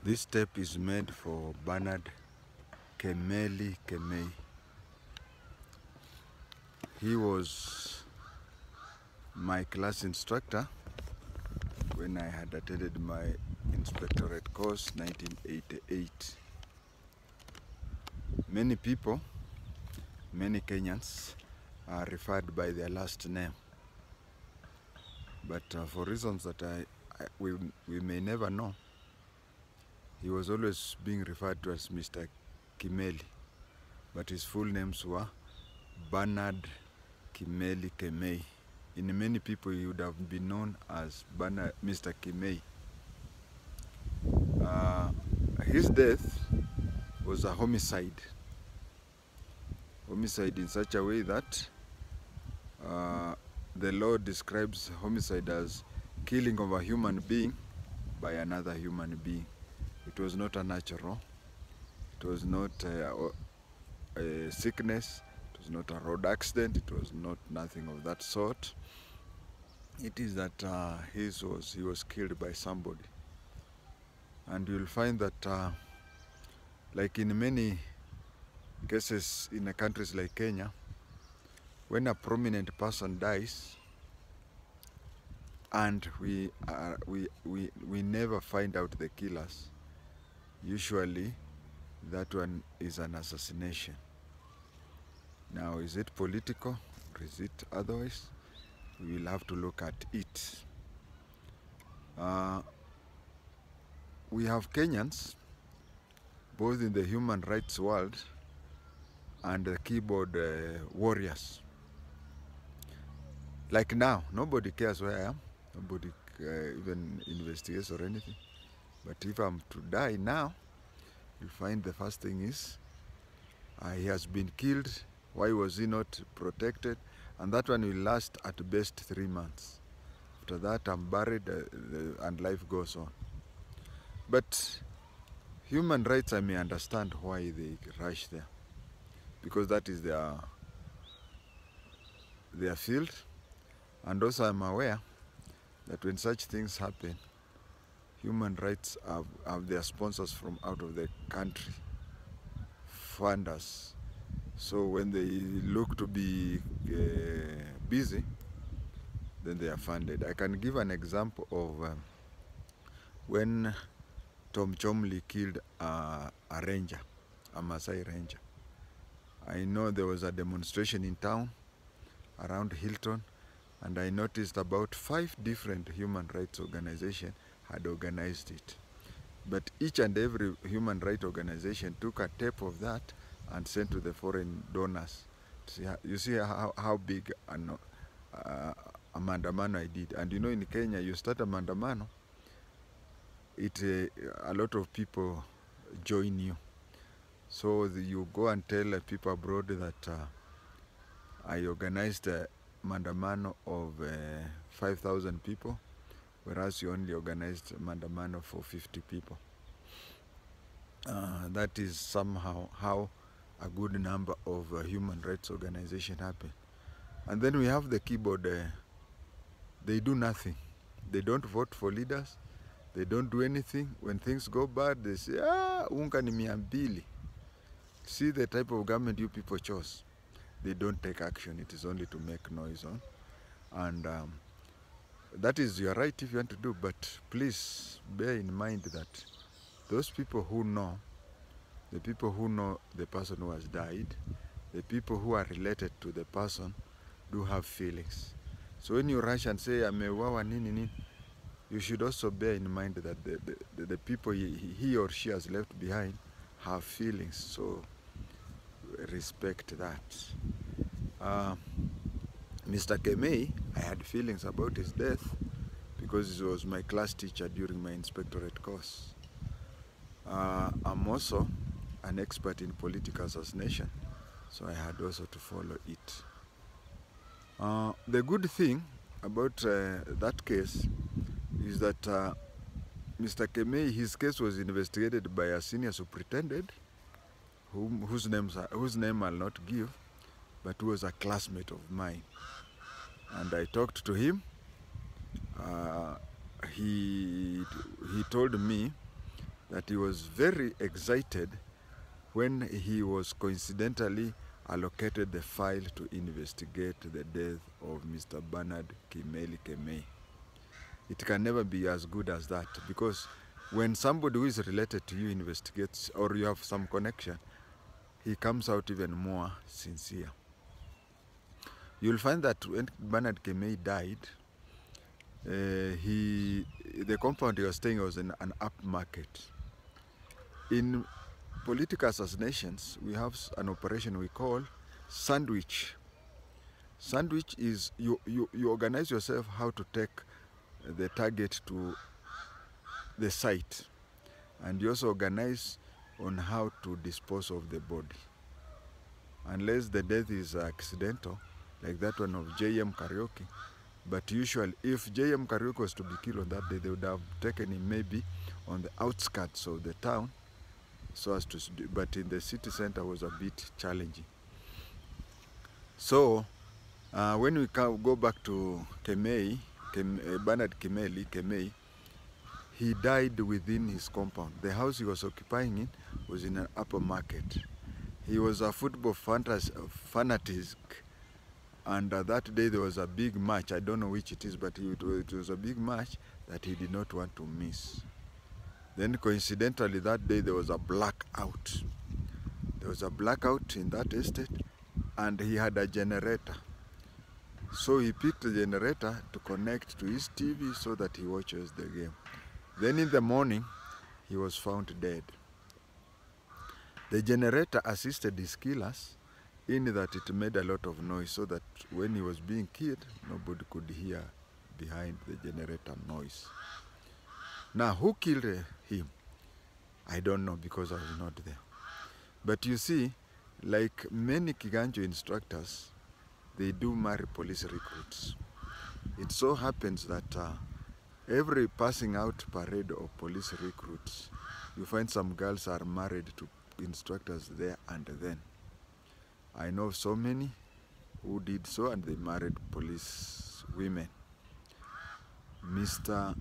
This tape is made for Bernard Kemei. He was my class instructor when I had attended my inspectorate course 1988. Many people, many Kenyans are referred by their last name, but for reasons that we may never know, he was always being referred to as Mr. Kimeli, but his full names were Bernard Kemei. In many people, he would have been known as Mr. Kemei. His death was a homicide. Homicide in such a way that the law describes homicide as killing of a human being by another human being. It was not a natural. It was not a sickness. It was not a road accident. It was not nothing of that sort. It is that he was killed by somebody. And you'll find that like in many cases in countries like Kenya, when a prominent person dies and we never find out the killers, usually that one is an assassination. Now, is it political or is it otherwise? We will have to look at it. We have Kenyans, both in the human rights world and the keyboard warriors. Like now, nobody cares where I am. Nobody even investigates or anything. But if I'm to die now, you'll find the first thing is he has been killed. Why was he not protected? And that one will last at best 3 months. After that, I'm buried and life goes on. But human rights, I may understand why they rush there, because that is their field. And also I'm aware that when such things happen, human rights have their sponsors from out of the country, funders. So when they look to be busy, then they are funded. I can give an example of when Tom Chomley killed a ranger, a Maasai ranger. I know there was a demonstration in town around Hilton, and I noticed about 5 different human rights organizations had organized it. But each and every human rights organization took a tape of that and sent to the foreign donors. You see how big a mandamano I did. And you know, in Kenya, you start a mandamano, a lot of people join you. So you go and tell people abroad that I organized a mandamano of 5,000 people, whereas you only organized a mandamano for 50 people. That is somehow how a good number of human rights organizations happen. And then we have the keyboard. They do nothing. They don't vote for leaders. They don't do anything. When things go bad, they say, unga ni 200. See the type of government you people chose. They don't take action. It is only to make noise on. And that is your right if you want to do, but please bear in mind that those people who know, the people who know the person who has died, the people who are related to the person do have feelings. So when you rush and say, amewawa nini nini, you should also bear in mind that the people he or she has left behind have feelings. So respect that. Mr. Kemei, I had feelings about his death because he was my class teacher during my inspectorate course. I'm also an expert in political assassination, so I had also to follow it. The good thing about that case is that Mr. Kemei, his case was investigated by a senior superintendent whose name I'll not give, but who was a classmate of mine. And I talked to him. He told me that he was very excited when he was coincidentally allocated the file to investigate the death of Mr. Bernard Kimeli Kemei. It can never be as good as that, because when somebody who is related to you investigates, or you have some connection, he comes out even more sincere. You'll find that when Bernard Kemei died, the compound he was staying was in an upmarket. In political assassinations, we have an operation we call sandwich. Sandwich is you organize yourself how to take the target to the site, and you also organize on how to dispose of the body. Unless the death is accidental, like that one of J.M. Karaoke. But usually, if J.M. Karaoke was to be killed on that day, they would have taken him maybe on the outskirts of the town, so as to, but in the city center was a bit challenging. So when we go back to Kemei, Bernard Kemei, he died within his compound. The house he was occupying in was in an upper market. He was a football fanatic, and that day there was a big match. I don't know which it is, but it was a big match that he did not want to miss. Then coincidentally that day there was a blackout. There was a blackout in that estate, and he had a generator. So he picked the generator to connect to his TV so that he watches the game. Then in the morning, he was found dead. The generator assisted his killers in that it made a lot of noise, so that when he was being killed, nobody could hear behind the generator noise. Now, who killed him? I don't know, because I was not there. But you see, like many Kiganjo instructors, they do marry police recruits. It so happens that every passing out parade of police recruits, you find some girls are married to instructors there and then. I know so many who did so, and they married police women. Mr.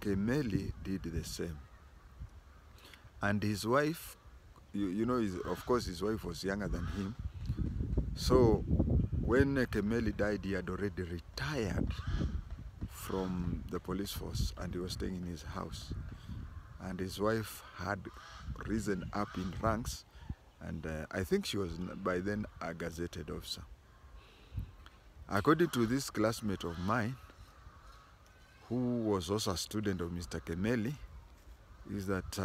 Kimeli did the same. And his wife, you know, of course his wife was younger than him. So when Kimeli died, he had already retired from the police force, and he was staying in his house. And his wife had risen up in ranks, and I think she was by then a gazetted officer. According to this classmate of mine, who was also a student of Mr. Kimeli, is that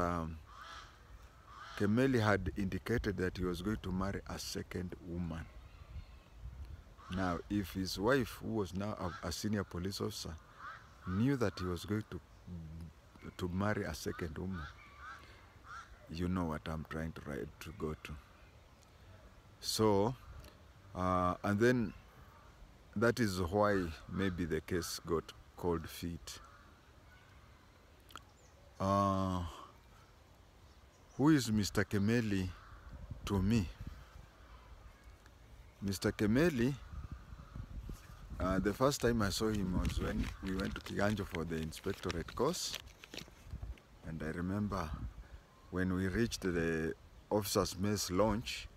Kimeli had indicated that he was going to marry a second woman. Now, if his wife, who was now a senior police officer, knew that he was going to marry a second woman, you know what I'm trying to go to. So, and then that is why maybe the case got cold feet. Who is Mr. Kimeli to me? Mr. Kimeli, the first time I saw him was when we went to Kiganjo for the inspectorate course. And I remember when we reached the officers' mess lounge,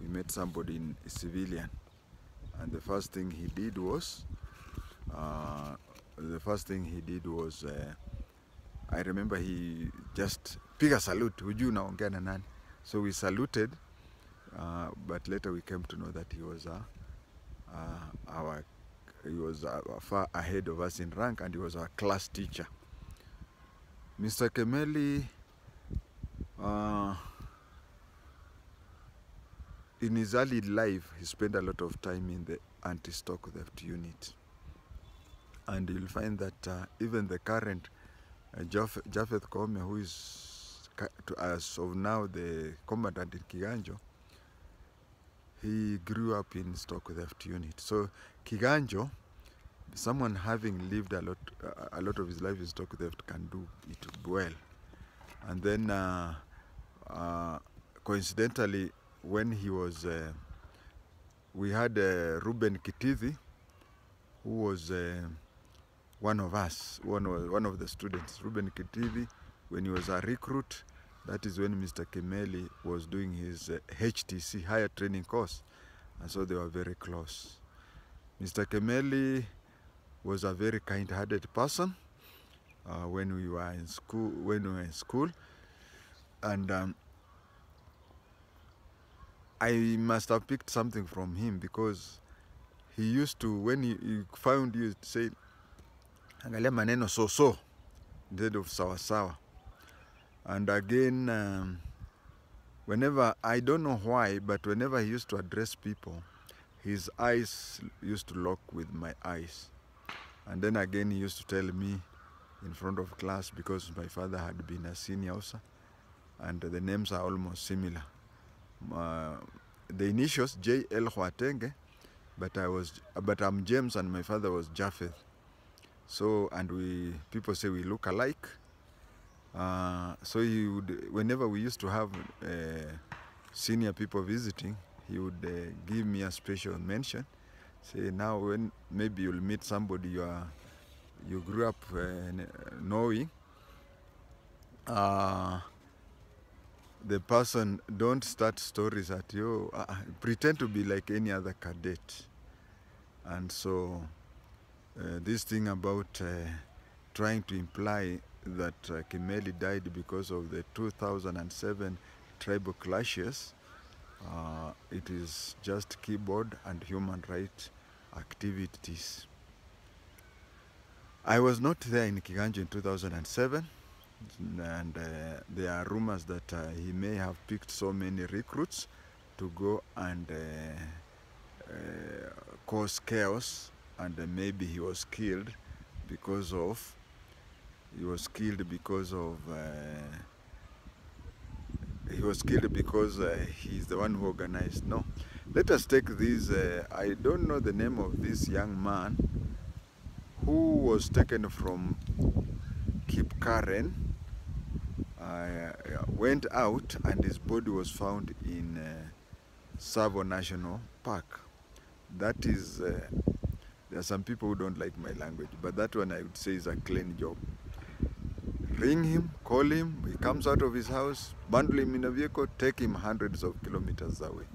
we met somebody in civilian. And the first thing he did was, I remember he just piga salute, hujui unaongea na nani. So we saluted, but later we came to know that he was far ahead of us in rank, and he was our class teacher. Mr. Kimeli, in his early life, he spent a lot of time in the anti-stock theft unit. And you'll find that even the current Japheth Koome, who is, as of now, the commandant in Kiganjo, he grew up in stock theft unit. So Kiganjo, someone having lived a lot of his life in stock theft can do it well. And then coincidentally, when he was, we had Ruben Kitithi, who was one of us, one of the students. Ruben Kitithi, when he was a recruit, That is when Mr. Kimeli was doing his HTC, higher training course. And so they were very close. Mr. Kimeli was a very kind-hearted person when we were in school. And I must have picked something from him, because he used to, when he found you, say, angalia maneno so instead of sawa sawa. And again, whenever, I don't know why, but whenever he used to address people, his eyes used to lock with my eyes. And then again, he used to tell me in front of class, because my father had been a senior officer, and the names are almost similar. The initials JI-TENGE, but I'm James and my father was Japheth. So, and people say we look alike. So he would, whenever we used to have senior people visiting, he would give me a special mention. Say, now when maybe you'll meet somebody you grew up knowing, the person, don't start stories at you, pretend to be like any other cadet. And so this thing about trying to imply that Kimeli died because of the 2007 tribal clashes, it is just keyboard and human rights activities. I was not there in Kiganjo in 2007, and there are rumors that he may have picked so many recruits to go and cause chaos, and maybe he was killed because he's the one who organized. No, let us take this. I don't know the name of this young man who was taken from Kipkaren, went out, and his body was found in Savo National Park. That is, there are some people who don't like my language, but that one I would say is a clean job. Ring him, call him, he comes out of his house, bundle him in a vehicle, take him hundreds of kilometers away.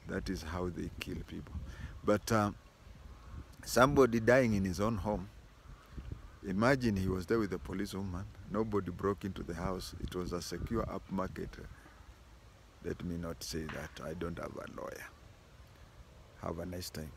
That is how they kill people. But somebody dying in his own home, imagine he was there with a policewoman, nobody broke into the house, it was a secure upmarket. Let me not say that, I don't have a lawyer. Have a nice time.